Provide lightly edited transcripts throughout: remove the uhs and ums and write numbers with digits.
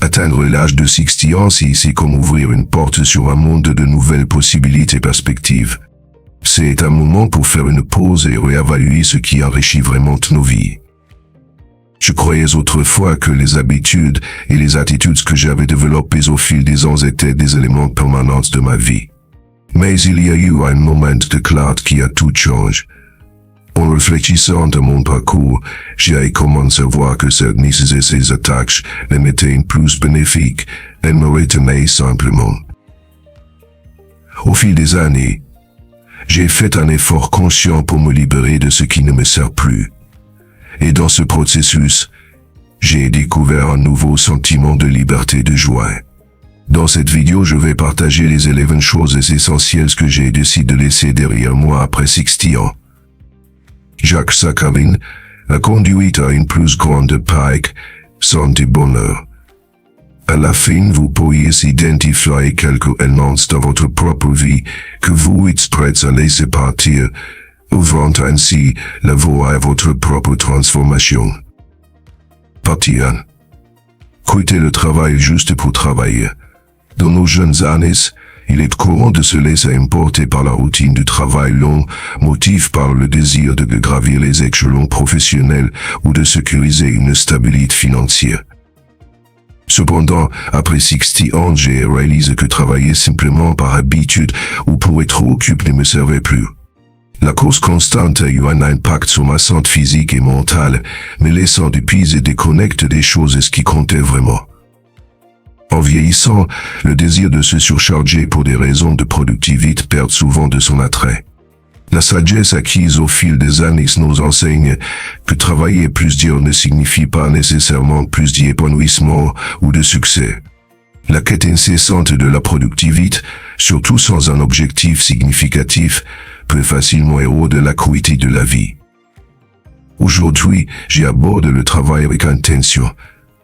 Atteindre l'âge de 60 ans, c'est comme ouvrir une porte sur un monde de nouvelles possibilités et perspectives. C'est un moment pour faire une pause et réévaluer ce qui enrichit vraiment nos vies. Je croyais autrefois que les habitudes et les attitudes que j'avais développées au fil des ans étaient des éléments permanents de ma vie. Mais il y a eu un moment de clarté qui a tout changé. En réfléchissant à mon parcours, j'ai commencé à voir que certaines de ces attaques n'étaient plus bénéfiques, elles me retenaient simplement. Au fil des années, j'ai fait un effort conscient pour me libérer de ce qui ne me sert plus. Et dans ce processus, j'ai découvert un nouveau sentiment de liberté et de joie. Dans cette vidéo, je vais partager les 11 choses essentielles que j'ai décidé de laisser derrière moi après 60 ans. Jacques Sakharine a conduit à une plus grande paix, santé, bonheur. À la fin, vous pourriez identifier quelques éléments dans votre propre vie que vous êtes prêts à laisser partir, ouvrant ainsi la voie à votre propre transformation. Partie 1. Quitter le travail juste pour travailler. Dans nos jeunes années, il est courant de se laisser emporter par la routine du travail long, motivé par le désir de gravir les échelons professionnels ou de sécuriser une stabilité financière. Cependant, après 60 ans, j'ai réalisé que travailler simplement par habitude ou pour être occupé ne me servait plus. La course constante a eu un impact sur ma santé physique et mentale, me laissant d'épuiser et déconnecter des choses qui comptaient vraiment. En vieillissant, le désir de se surcharger pour des raisons de productivité perd souvent de son attrait. La sagesse acquise au fil des années nous enseigne que travailler plus dur ne signifie pas nécessairement plus d'épanouissement ou de succès. La quête incessante de la productivité, surtout sans un objectif significatif, peut facilement éroder la qualité de la vie. Aujourd'hui, j'aborde le travail avec intention.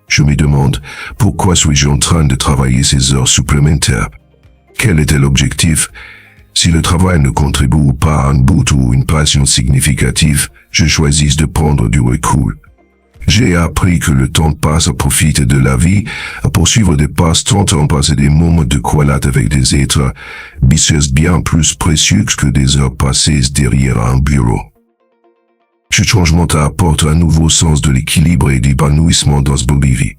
Je me demande, pourquoi suis-je en train de travailler ces heures supplémentaires? Quel était l'objectif? Si le travail ne contribue pas à un but ou une passion significative, je choisis de prendre du recul. J'ai appris que le temps passe à profiter de la vie, à poursuivre des passe-temps, à passer des moments de qualité avec des êtres bien plus précieux que des heures passées derrière un bureau. Ce changement apporte un nouveau sens de l'équilibre et d'épanouissement dans ce beau vie.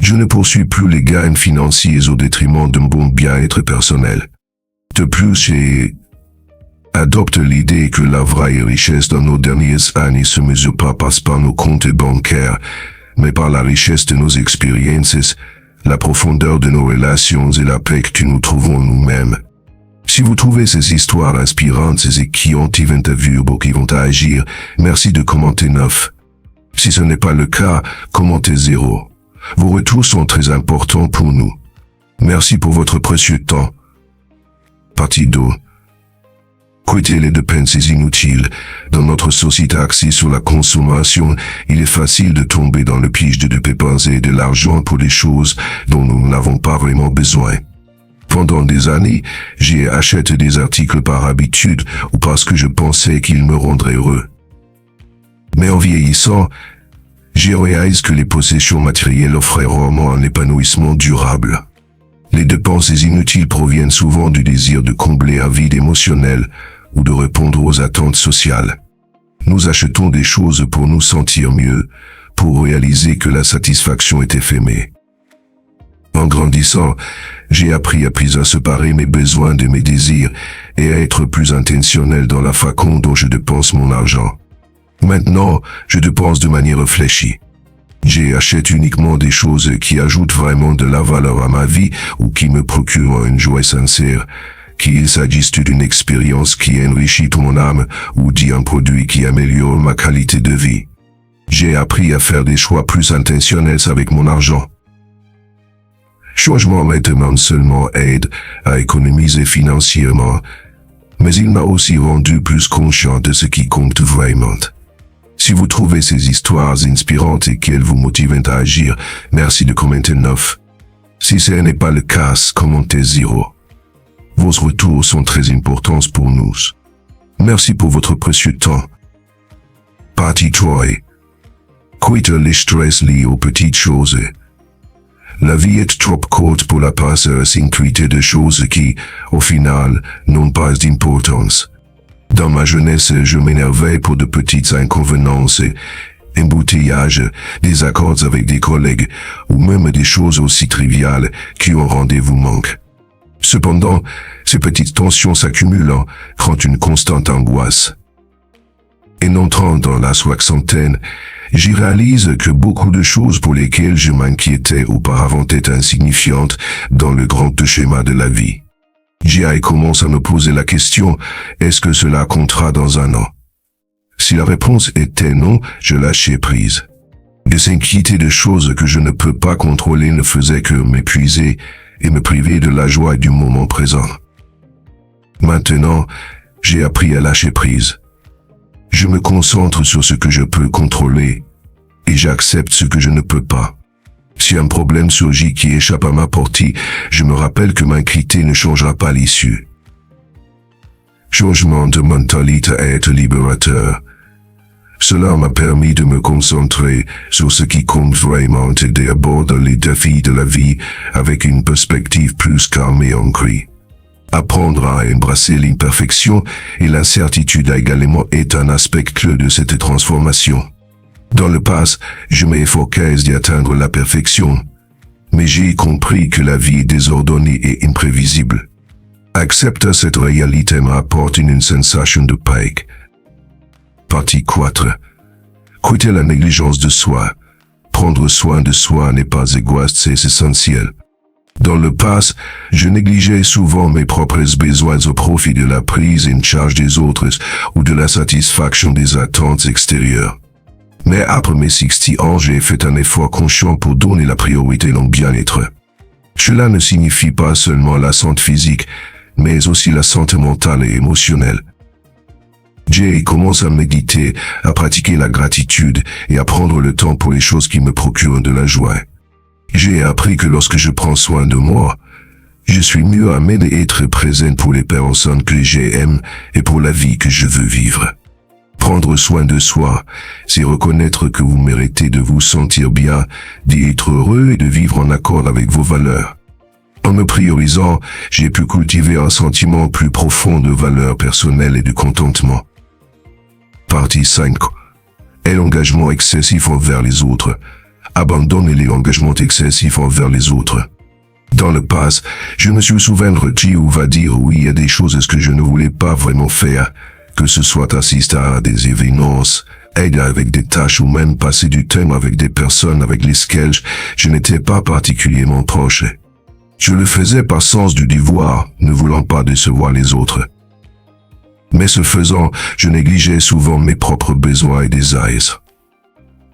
Je ne poursuis plus les gains financiers au détriment d'un bon bien-être personnel. De plus, j'ai adopté l'idée que la vraie richesse dans nos dernières années se mesure pas par nos comptes bancaires, mais par la richesse de nos expériences, la profondeur de nos relations et la paix que nous trouvons nous-mêmes. Si vous trouvez ces histoires inspirantes et qui ont interviewé ou qui vont agir, merci de commenter 9. Si ce n'est pas le cas, commentez 0. Vos retours sont très importants pour nous. Merci pour votre précieux temps. Partie 2. Quitter les dépenses inutiles. Dans notre société axée sur la consommation, il est facile de tomber dans le piège de dépenser de l'argent pour des choses dont nous n'avons pas vraiment besoin. Pendant des années, j'ai acheté des articles par habitude ou parce que je pensais qu'ils me rendraient heureux. Mais en vieillissant, j'ai réalisé que les possessions matérielles offraient rarement un épanouissement durable. Les dépenses inutiles proviennent souvent du désir de combler un vide émotionnel ou de répondre aux attentes sociales. Nous achetons des choses pour nous sentir mieux, pour réaliser que la satisfaction est éphémère. En grandissant, j'ai appris à séparer mes besoins de mes désirs et à être plus intentionnel dans la façon dont je dépense mon argent. Maintenant, je dépense de manière réfléchie. J'achète uniquement des choses qui ajoutent vraiment de la valeur à ma vie ou qui me procurent une joie sincère, qu'il s'agisse d'une expérience qui enrichit mon âme ou d'un produit qui améliore ma qualité de vie. J'ai appris à faire des choix plus intentionnels avec mon argent. Changement maintenant seulement aide à économiser financièrement, mais il m'a aussi rendu plus conscient de ce qui compte vraiment. Si vous trouvez ces histoires inspirantes et qu'elles vous motivent à agir, merci de commenter 9. Si ce n'est pas le cas, commentez 0. Vos retours sont très importants pour nous. Merci pour votre précieux temps. Partie 3. Quitter les stress liés aux petites choses. La vie est trop courte pour la passer à s'inquiéter de choses qui, au final, n'ont pas d'importance. Dans ma jeunesse, je m'énervais pour de petites inconvéniences et embouteillages, des accords avec des collègues, ou même des choses aussi triviales qui ont rendez-vous manque. Cependant, ces petites tensions s'accumulent, créant une constante angoisse. En entrant dans la soixantaine, j'y réalise que beaucoup de choses pour lesquelles je m'inquiétais auparavant étaient insignifiantes dans le grand schéma de la vie. J.I. commence à me poser la question, est-ce que cela comptera dans un an? Si la réponse était non, je lâchais prise. De s'inquiéter de choses que je ne peux pas contrôler ne faisait que m'épuiser et me priver de la joie du moment présent. Maintenant, j'ai appris à lâcher prise. Je me concentre sur ce que je peux contrôler et j'accepte ce que je ne peux pas. Si un problème surgit qui échappe à ma portée, je me rappelle que m'inquiéter ne changera pas l'issue. Changement de mentalité est libérateur. Cela m'a permis de me concentrer sur ce qui compte vraiment et d'aborder les défis de la vie avec une perspective plus calme et ancrée. Apprendre à embrasser l'imperfection et l'incertitude également est un aspect clé de cette transformation. Dans le passé, je m'efforçais d'y atteindre la perfection, mais j'ai compris que la vie est désordonnée et imprévisible. Accepter cette réalité m'apporte une sensation de paix. Partie 4. Quitter la négligence de soi. Prendre soin de soi n'est pas égoïste, c'est essentiel. Dans le passé, je négligeais souvent mes propres besoins au profit de la prise en charge des autres ou de la satisfaction des attentes extérieures. Mais après mes 60 ans, j'ai fait un effort conscient pour donner la priorité à mon bien-être. Cela ne signifie pas seulement la santé physique, mais aussi la santé mentale et émotionnelle. J'ai commencé à méditer, à pratiquer la gratitude et à prendre le temps pour les choses qui me procurent de la joie. J'ai appris que lorsque je prends soin de moi, je suis mieux à m'aider et être présent pour les personnes que j'aime et pour la vie que je veux vivre. Prendre soin de soi, c'est reconnaître que vous méritez de vous sentir bien, d'être heureux et de vivre en accord avec vos valeurs. En me priorisant, j'ai pu cultiver un sentiment plus profond de valeur personnelle et de contentement. Partie 5. Et l'engagement excessif envers les autres. Abandonner les engagements excessifs envers les autres. Dans le passé, je me suis souvent retiré ou va dire oui à des choses que je ne voulais pas vraiment faire, que ce soit assister à des événements, aider avec des tâches ou même passer du temps avec des personnes avec lesquelles je n'étais pas particulièrement proche. Je le faisais par sens du devoir, ne voulant pas décevoir les autres. Mais ce faisant, je négligeais souvent mes propres besoins et désirs.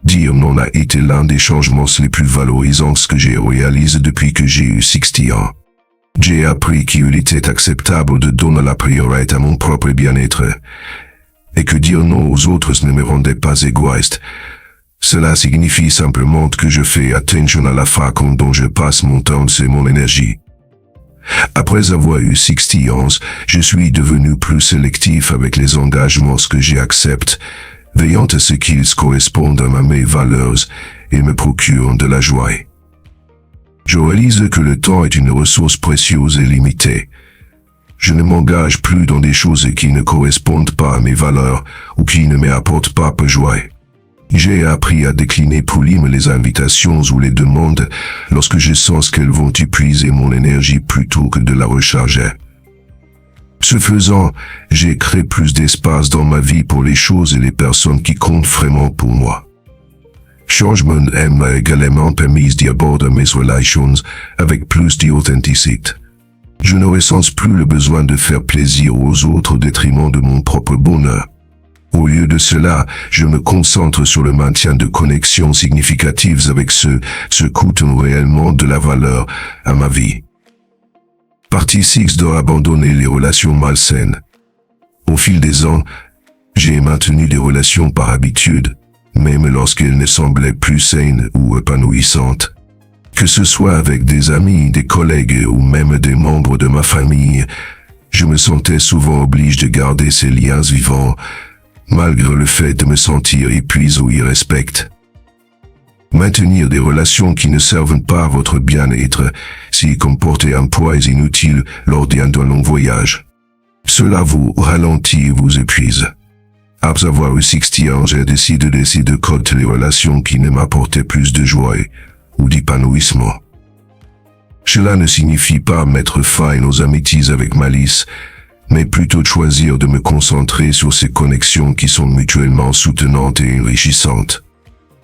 Dire non a été l'un des changements les plus valorisants que j'ai réalisé depuis que j'ai eu 60 ans. J'ai appris qu'il était acceptable de donner la priorité à mon propre bien-être, et que dire non aux autres ne me rendait pas égoïste. Cela signifie simplement que je fais attention à la façon dont je passe mon temps et mon énergie. Après avoir eu 60 ans, je suis devenu plus sélectif avec les engagements que j'accepte, veillant à ce qu'ils correspondent à mes valeurs et me procurent de la joie. Je réalise que le temps est une ressource précieuse et limitée. Je ne m'engage plus dans des choses qui ne correspondent pas à mes valeurs ou qui ne m'apportent pas de joie. J'ai appris à décliner poliment les invitations ou les demandes lorsque je sens qu'elles vont épuiser mon énergie plutôt que de la recharger. Ce faisant, j'ai créé plus d'espace dans ma vie pour les choses et les personnes qui comptent vraiment pour moi. Changement m'a également permis d'aborder mes relations avec plus d'authenticité. Je ne ressens plus le besoin de faire plaisir aux autres au détriment de mon propre bonheur. Au lieu de cela, je me concentre sur le maintien de connexions significatives avec ceux qui coûtent réellement de la valeur à ma vie. Partie 6 doit abandonner les relations malsaines. Au fil des ans, j'ai maintenu des relations par habitude, même lorsqu'elles ne semblaient plus saines ou épanouissantes. Que ce soit avec des amis, des collègues ou même des membres de ma famille, je me sentais souvent obligé de garder ces liens vivants, malgré le fait de me sentir épuisé ou irrespecté. Maintenir des relations qui ne servent pas à votre bien-être, c'est comme porter un poids inutile lors d'un long voyage. Cela vous ralentit et vous épuise. Après avoir eu 60 ans, j'ai décidé de corter les relations qui ne m'apportaient plus de joie ou d'épanouissement. Cela ne signifie pas mettre fin à nos amitiés avec malice, mais plutôt choisir de me concentrer sur ces connexions qui sont mutuellement soutenantes et enrichissantes.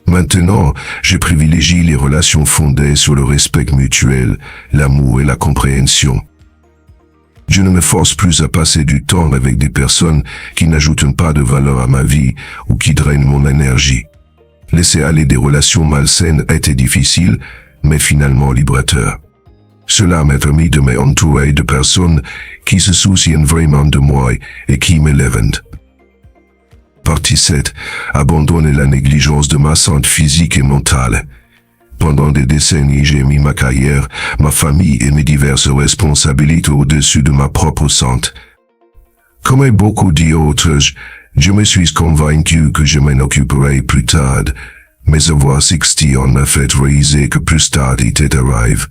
Maintenant, je privilégie les relations fondées sur le respect mutuel, l'amour et la compréhension. Je ne me force plus à passer du temps avec des personnes qui n'ajoutent pas de valeur à ma vie ou qui drainent mon énergie. Laisser aller des relations malsaines était difficile, mais finalement libérateur. Cela m'a permis de m'entourer de personnes qui se soucient vraiment de moi et qui m'élèvent. Partie 7. Abandonner la négligence de ma santé physique et mentale. Pendant des décennies, j'ai mis ma carrière, ma famille et mes diverses responsabilités au-dessus de ma propre santé. Comme beaucoup d'autres, je me suis convaincu que je m'en occuperai plus tard, mais avoir 60 ans m'a fait réaliser que plus tard était arrivé,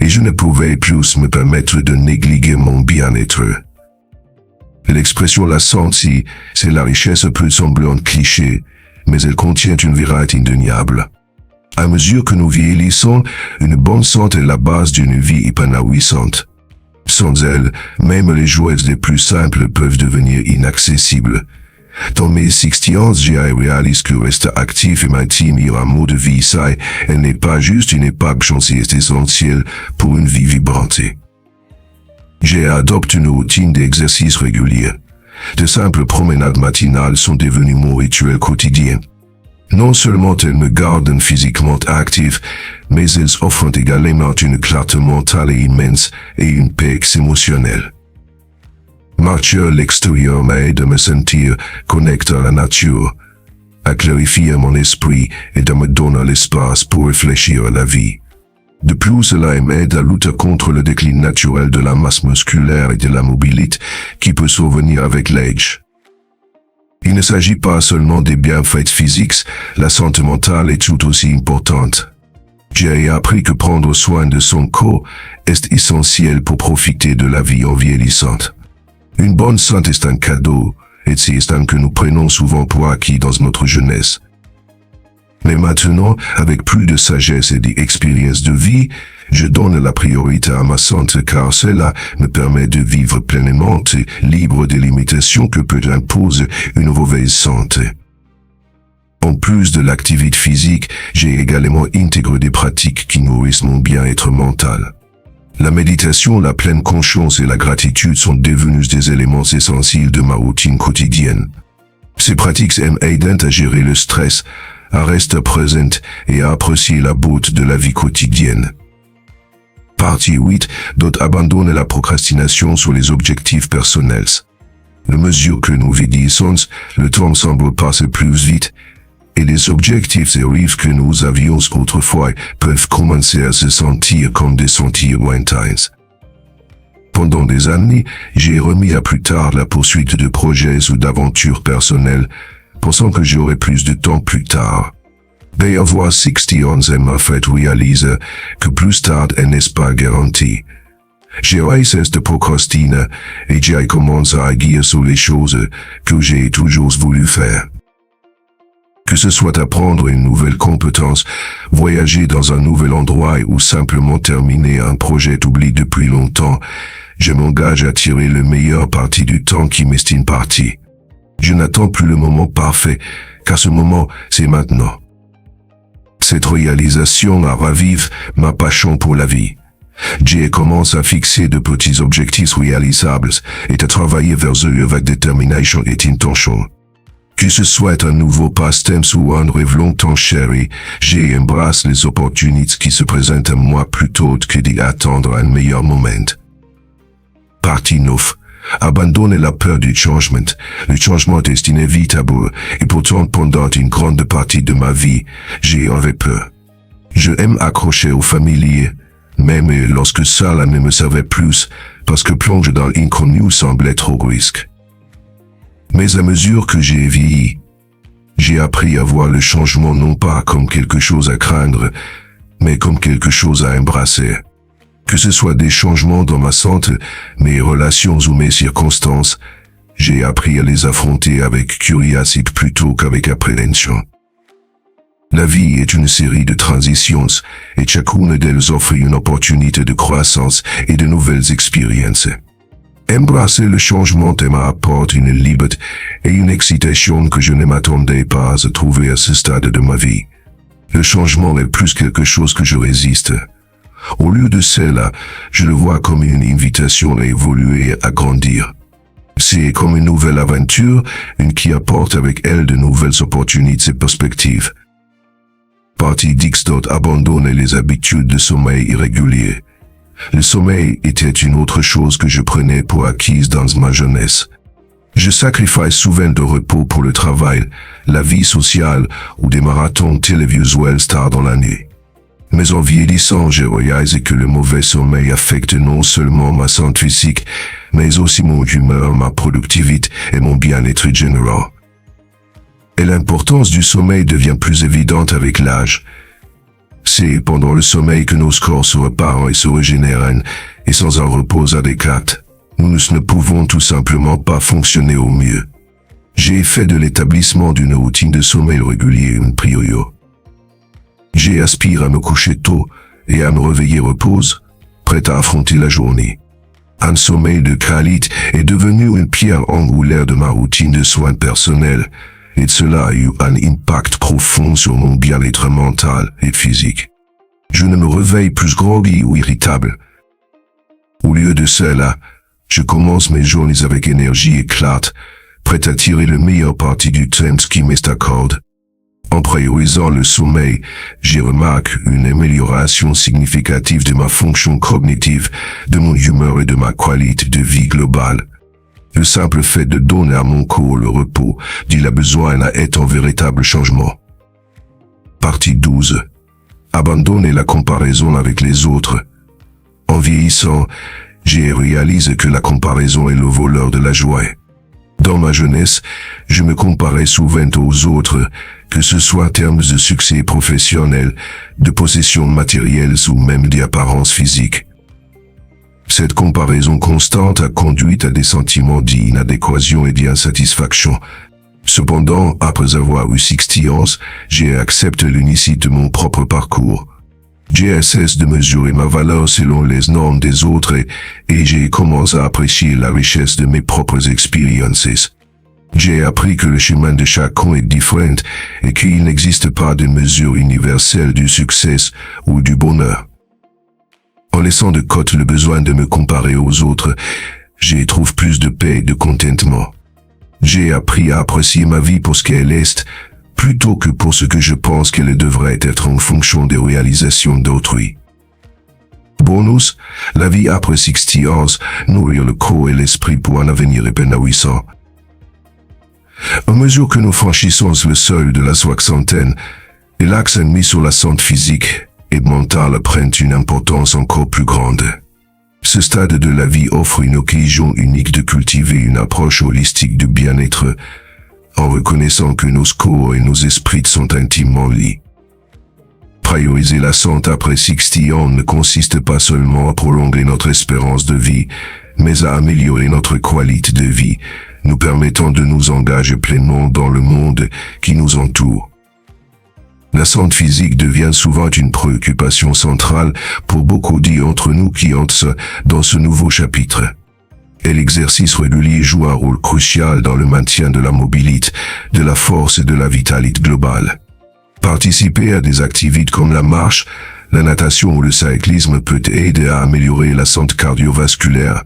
et je ne pouvais plus me permettre de négliger mon bien-être. L'expression la santé, c'est la richesse peut sembler un cliché, mais elle contient une vérité indéniable. À mesure que nous vieillissons, une bonne santé est la base d'une vie épanouissante. Sans elle, même les joies les plus simples peuvent devenir inaccessibles. Dans mes 60 ans, j'ai réalisé que rester actif et maintenir un mode de vie sain, elle n'est pas juste une époque chancée, c'est essentiel pour une vie vibrante. J'ai adopté une routine d'exercice régulier. De simples promenades matinales sont devenues mon rituel quotidien. Non seulement elles me gardent physiquement actif, mais elles offrent également une clarté mentale immense et une paix émotionnelle. Marcher à l'extérieur m'aide à me sentir connecté à la nature, à clarifier mon esprit et à me donner l'espace pour réfléchir à la vie. De plus, cela m'aide à lutter contre le déclin naturel de la masse musculaire et de la mobilité qui peut survenir avec l'âge. Il ne s'agit pas seulement des bienfaits physiques, la santé mentale est tout aussi importante. J'ai appris que prendre soin de son corps est essentiel pour profiter de la vie en vieillissante. Une bonne santé est un cadeau, et c'est un que nous prenons souvent pour acquis dans notre jeunesse. Mais maintenant, avec plus de sagesse et d'expérience de vie, je donne la priorité à ma santé car cela me permet de vivre pleinement et libre des limitations que peut imposer une mauvaise santé. En plus de l'activité physique, j'ai également intégré des pratiques qui nourrissent mon bien-être mental. La méditation, la pleine conscience et la gratitude sont devenus des éléments essentiels de ma routine quotidienne. Ces pratiques m'aident à gérer le stress, à rester présent et à apprécier la beauté de la vie quotidienne. Partie 8. Abandonner la procrastination sur les objectifs personnels. À mesure que nous vieillissons, le temps semble passer plus vite, et les objectifs et rêves que nous avions autrefois peuvent commencer à se sentir comme des sentiers lointains. Pendant des années, j'ai remis à plus tard la poursuite de projets ou d'aventures personnelles, pensant que j'aurais plus de temps plus tard. Mais avoir 60 ans m'a fait réaliser que plus tard n'est pas garanti. J'ai cessé de procrastiner et j'ai commencé à agir sur les choses que j'ai toujours voulu faire. Que ce soit apprendre une nouvelle compétence, voyager dans un nouvel endroit ou simplement terminer un projet oublié depuis longtemps, je m'engage à tirer le meilleur parti du temps qui m'est imparti. Je n'attends plus le moment parfait, car ce moment, c'est maintenant. Cette réalisation a ravivé ma passion pour la vie. J'ai commencé à fixer de petits objectifs réalisables et à travailler vers eux avec détermination et intention. Que ce soit un nouveau passe-temps ou un rêve longtemps chéri, j'ai embrassé les opportunités qui se présentent à moi plutôt que d'attendre un meilleur moment. Partie 9. Abandonner la peur du changement. Le changement est inévitable, et pourtant pendant une grande partie de ma vie, j'ai eu peur. Je aime accrocher au familier, même lorsque cela ne me servait plus, parce que plonger dans l'inconnu semblait trop risque. Mais à mesure que j'ai vieilli, J'ai appris à voir le changement non pas comme quelque chose à craindre, mais comme quelque chose à embrasser. Que ce soit des changements dans ma santé, mes relations ou mes circonstances, j'ai appris à les affronter avec curiosité plutôt qu'avec appréhension. La vie est une série de transitions, et chacune d'elles offre une opportunité de croissance et de nouvelles expériences. Embrasser le changement m'apporte une liberté et une excitation que je ne m'attendais pas à trouver à ce stade de ma vie. Le changement est plus quelque chose que je résiste. Au lieu de cela, je le vois comme une invitation à évoluer, à grandir. C'est comme une nouvelle aventure, une qui apporte avec elle de nouvelles opportunités et perspectives. Partie X. Abandonner les habitudes de sommeil irréguliers. Le sommeil était une autre chose que je prenais pour acquise dans ma jeunesse. Je sacrifiais souvent de repos pour le travail, la vie sociale ou des marathons télévisuels tard dans la nuit. Mais en vieillissant, j'ai réalisé que le mauvais sommeil affecte non seulement ma santé physique, mais aussi mon humeur, ma productivité et mon bien-être général. Et l'importance du sommeil devient plus évidente avec l'âge. C'est pendant le sommeil que nos corps se réparent et se régénèrent, et sans un repos adéquat, nous ne pouvons tout simplement pas fonctionner au mieux. J'ai fait de l'établissement d'une routine de sommeil régulier une priorité. J'ai aspiré à me coucher tôt et à me réveiller repose, prêt à affronter la journée. Un sommeil de qualité est devenu une pierre angulaire de ma routine de soins personnels, et cela a eu un impact profond sur mon bien-être mental et physique. Je ne me réveille plus groggy ou irritable. Au lieu de cela, je commence mes journées avec énergie éclate, prêt à tirer le meilleur parti du temps qui m'est accordé. En priorisant le sommeil, j'ai remarqué une amélioration significative de ma fonction cognitive, de mon humeur et de ma qualité de vie globale. Le simple fait de donner à mon corps le repos qu'il a besoin est un véritable changement. Partie 12. Abandonner la comparaison avec les autres. En vieillissant, j'ai réalisé que la comparaison est le voleur de la joie. Dans ma jeunesse, je me comparais souvent aux autres, que ce soit en termes de succès professionnel, de possessions matérielles ou même d'apparence physique. Cette comparaison constante a conduit à des sentiments d'inadéquation et d'insatisfaction. Cependant, après avoir eu 60 ans, j'ai accepté l'unicité de mon propre parcours. J'ai cessé de mesurer ma valeur selon les normes des autres et j'ai commencé à apprécier la richesse de mes propres expériences. J'ai appris que le chemin de chacun est différent et qu'il n'existe pas de mesure universelle du succès ou du bonheur. En laissant de côté le besoin de me comparer aux autres, j'y trouve plus de paix et de contentement. J'ai appris à apprécier ma vie pour ce qu'elle est, plutôt que pour ce que je pense qu'elle devrait être en fonction des réalisations d'autrui. Bonus, la vie après 60 ans nourrit le corps et l'esprit pour un avenir épanouissant. À mesure que nous franchissons le seuil de la soixantaine, l'accent mis sur la santé physique et mentale prend une importance encore plus grande. Ce stade de la vie offre une occasion unique de cultiver une approche holistique du bien-être, en reconnaissant que nos corps et nos esprits sont intimement liés. Prioriser la santé après 60 ans ne consiste pas seulement à prolonger notre espérance de vie, mais à améliorer notre qualité de vie, nous permettant de nous engager pleinement dans le monde qui nous entoure. La santé physique devient souvent une préoccupation centrale pour beaucoup d'entre nous qui entrent dans ce nouveau chapitre. Et l'exercice régulier joue un rôle crucial dans le maintien de la mobilité, de la force et de la vitalité globale. Participer à des activités comme la marche, la natation ou le cyclisme peut aider à améliorer la santé cardiovasculaire,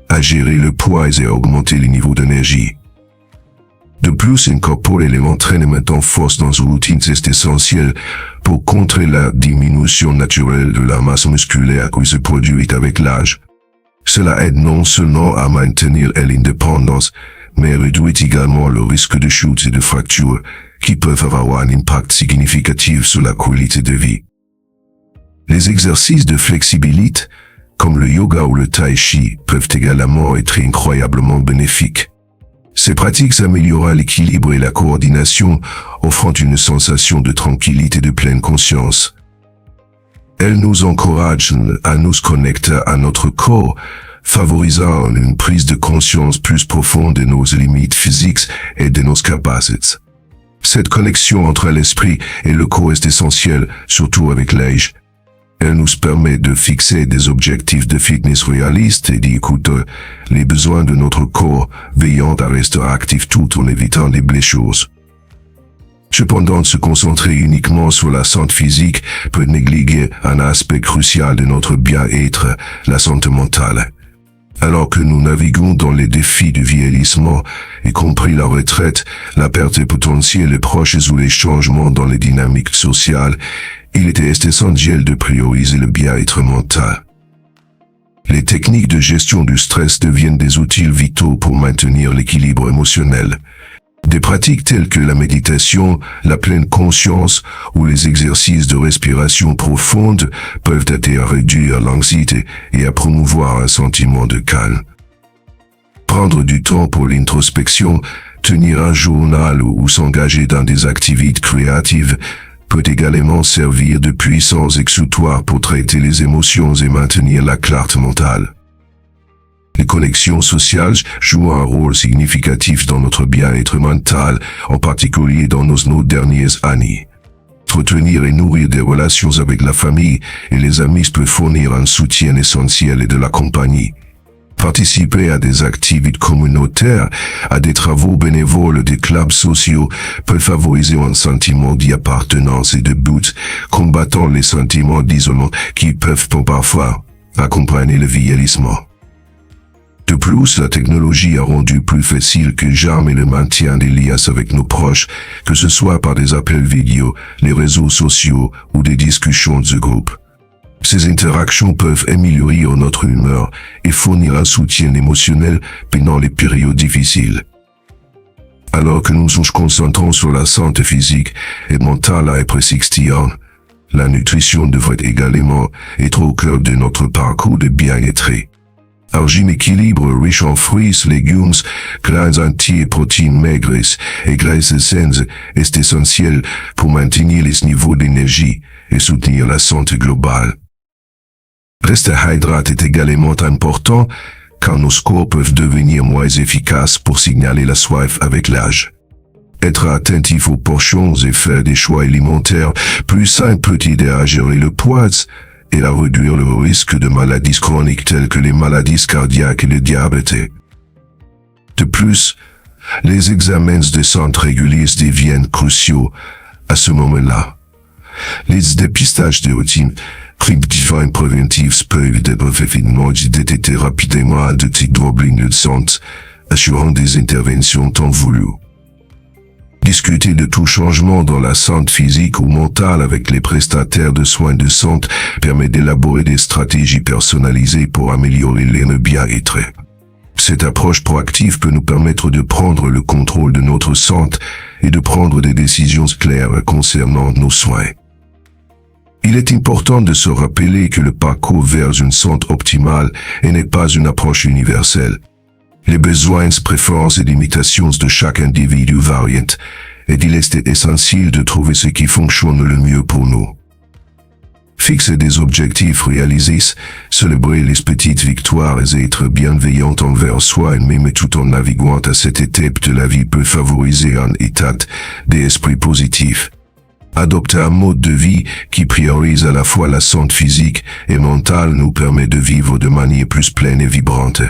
à gérer le poids et à augmenter les niveaux d'énergie. De plus, incorporer l'entraînement en force dans une routine est essentiel pour contrer la diminution naturelle de la masse musculaire qui se produit avec l'âge. Cela aide non seulement à maintenir l'indépendance, mais réduit également le risque de chute et de fractures qui peuvent avoir un impact significatif sur la qualité de vie. Les exercices de flexibilité, comme le yoga ou le tai chi, peuvent également être incroyablement bénéfiques. Ces pratiques améliorent l'équilibre et la coordination, offrant une sensation de tranquillité et de pleine conscience. Elles nous encouragent à nous connecter à notre corps, favorisant une prise de conscience plus profonde de nos limites physiques et de nos capacités. Cette connexion entre l'esprit et le corps est essentielle, surtout avec l'âge. Elle nous permet de fixer des objectifs de fitness réalistes et d'écouter les besoins de notre corps, veillant à rester actif tout en évitant les blessures. Cependant, se concentrer uniquement sur la santé physique peut négliger un aspect crucial de notre bien-être, la santé mentale. Alors que nous naviguons dans les défis du vieillissement, y compris la retraite, la perte potentielle des proches ou les changements dans les dynamiques sociales, il était essentiel de prioriser le bien-être mental. Les techniques de gestion du stress deviennent des outils vitaux pour maintenir l'équilibre émotionnel. Des pratiques telles que la méditation, la pleine conscience ou les exercices de respiration profonde peuvent aider à réduire l'anxiété et à promouvoir un sentiment de calme. Prendre du temps pour l'introspection, tenir un journal ou s'engager dans des activités créatives peut également servir de puissant exutoire pour traiter les émotions et maintenir la clarté mentale. Les connexions sociales jouent un rôle significatif dans notre bien-être mental, en particulier dans nos dernières années. Entretenir et nourrir des relations avec la famille et les amis peut fournir un soutien essentiel et de la compagnie. Participer à des activités communautaires, à des travaux bénévoles des clubs sociaux peut favoriser un sentiment d'appartenance et de but, combattant les sentiments d'isolement qui peuvent parfois accompagner le vieillissement. De plus, la technologie a rendu plus facile que jamais le maintien des liens avec nos proches, que ce soit par des appels vidéo, les réseaux sociaux ou des discussions de groupe. Ces interactions peuvent améliorer notre humeur et fournir un soutien émotionnel pendant les périodes difficiles. Alors que nous nous concentrons sur la santé physique et mentale après 60 ans, la nutrition devrait également être au cœur de notre parcours de bien-être. Un régime équilibre riche en fruits, légumes, grains entiers, protéines maigres et graisses saines est essentiel pour maintenir les niveaux d'énergie et soutenir la santé globale. Rester hydraté est également important car nos corps peuvent devenir moins efficaces pour signaler la soif avec l'âge. Être attentif aux portions et faire des choix alimentaires plus sains peut aider à gérer le poids et à réduire le risque de maladies chroniques telles que les maladies cardiaques et le diabète. De plus, les examens de santé réguliers deviennent cruciaux à ce moment-là. Les dépistages de routine préventifs peuvent être effectivement détectés rapidement de petits troubles de santé, assurant des interventions temps voulues. Discuter de tout changement dans la santé physique ou mentale avec les prestataires de soins de santé permet d'élaborer des stratégies personnalisées pour améliorer le bien-être. Cette approche proactive peut nous permettre de prendre le contrôle de notre santé et de prendre des décisions claires concernant nos soins. Il est important de se rappeler que le parcours vers une santé optimale n'est pas une approche universelle. Les besoins, préférences et limitations de chaque individu varient, et il est essentiel de trouver ce qui fonctionne le mieux pour nous. Fixer des objectifs réalisés, célébrer les petites victoires et être bienveillant envers soi-même tout en naviguant à cette étape de la vie peut favoriser un état d'esprit positif. Adopter un mode de vie qui priorise à la fois la santé physique et mentale nous permet de vivre de manière plus pleine et vibrante.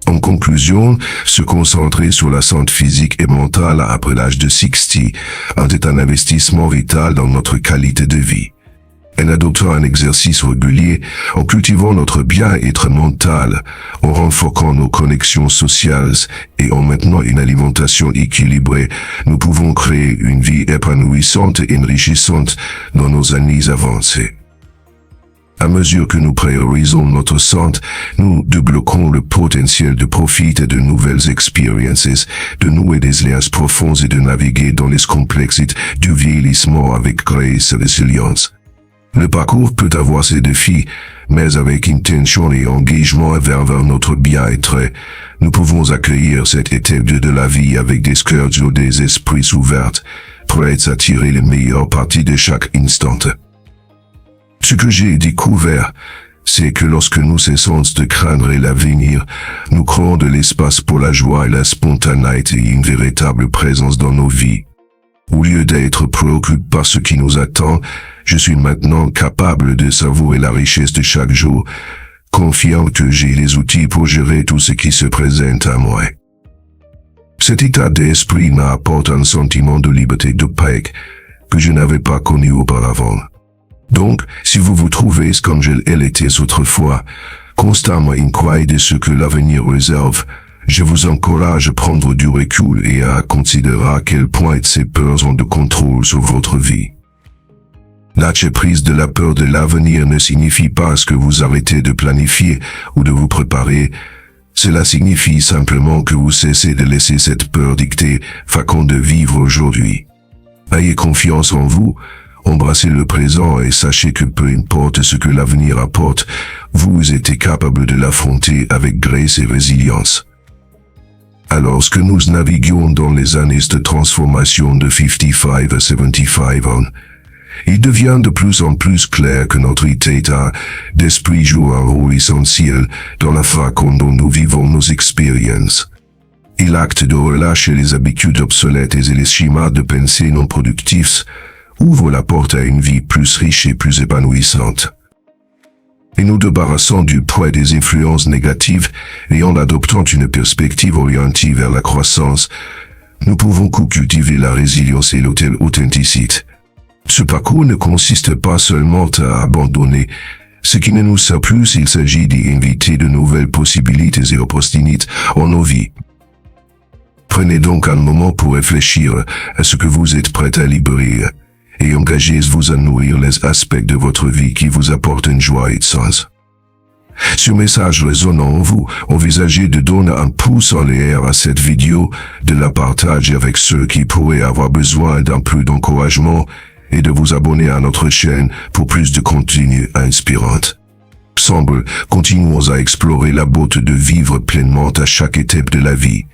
En conclusion, se concentrer sur la santé physique et mentale après l'âge de 60 ans est un investissement vital dans notre qualité de vie. En adoptant un exercice régulier, en cultivant notre bien-être mental, en renforçant nos connexions sociales et en maintenant une alimentation équilibrée, nous pouvons créer une vie épanouissante et enrichissante dans nos années avancées. À mesure que nous priorisons notre santé, nous débloquons le potentiel de profiter de nouvelles expériences, de nouer des liens profonds et de naviguer dans les complexités du vieillissement avec grâce et résilience. Le parcours peut avoir ses défis, mais avec intention et engagement vers notre bien-être, nous pouvons accueillir cette étape de la vie avec des cœurs ou des esprits ouverts, prêts à tirer les meilleures parties de chaque instant. Ce que j'ai découvert, c'est que lorsque nous cessons de craindre l'avenir, nous créons de l'espace pour la joie et la spontanéité et une véritable présence dans nos vies. Au lieu d'être préoccupé par ce qui nous attend, je suis maintenant capable de savourer la richesse de chaque jour, confiant que j'ai les outils pour gérer tout ce qui se présente à moi. Cet état d'esprit m'apporte un sentiment de liberté de paix que je n'avais pas connu auparavant. Donc, si vous vous trouvez comme je l'étais autrefois, constamment inquiet de ce que l'avenir réserve, je vous encourage à prendre du recul et à considérer à quel point ces peurs ont de contrôle sur votre vie. Lâcher prise de la peur de l'avenir ne signifie pas que vous arrêtez de planifier ou de vous préparer. Cela signifie simplement que vous cessez de laisser cette peur dicter façon de vivre aujourd'hui. Ayez confiance en vous, embrassez le présent et sachez que peu importe ce que l'avenir apporte, vous êtes capable de l'affronter avec grâce et résilience. Alors que nous naviguons dans les années de transformation de 55 à 75 ans, il devient de plus en plus clair que notre état d'esprit joue un rôle essentiel dans la façon dont nous vivons nos expériences. Et l'acte de relâcher les habitudes obsolètes et les schémas de pensée non productifs ouvre la porte à une vie plus riche et plus épanouissante. Et nous débarrassons du poids des influences négatives et en adoptant une perspective orientée vers la croissance, nous pouvons cultiver la résilience et l'authenticité. Ce parcours ne consiste pas seulement à abandonner ce qui ne nous sert plus, il s'agit d'inviter de nouvelles possibilités et opportunités en nos vies. Prenez donc un moment pour réfléchir à ce que vous êtes prêt à libérer et engagez-vous à nourrir les aspects de votre vie qui vous apportent une joie et de sens. Ce message résonnant en vous, envisagez de donner un pouce en l'air à cette vidéo, de la partager avec ceux qui pourraient avoir besoin d'un peu d'encouragement et de vous abonner à notre chaîne pour plus de contenu inspirant. Ensemble, continuons à explorer la beauté de vivre pleinement à chaque étape de la vie.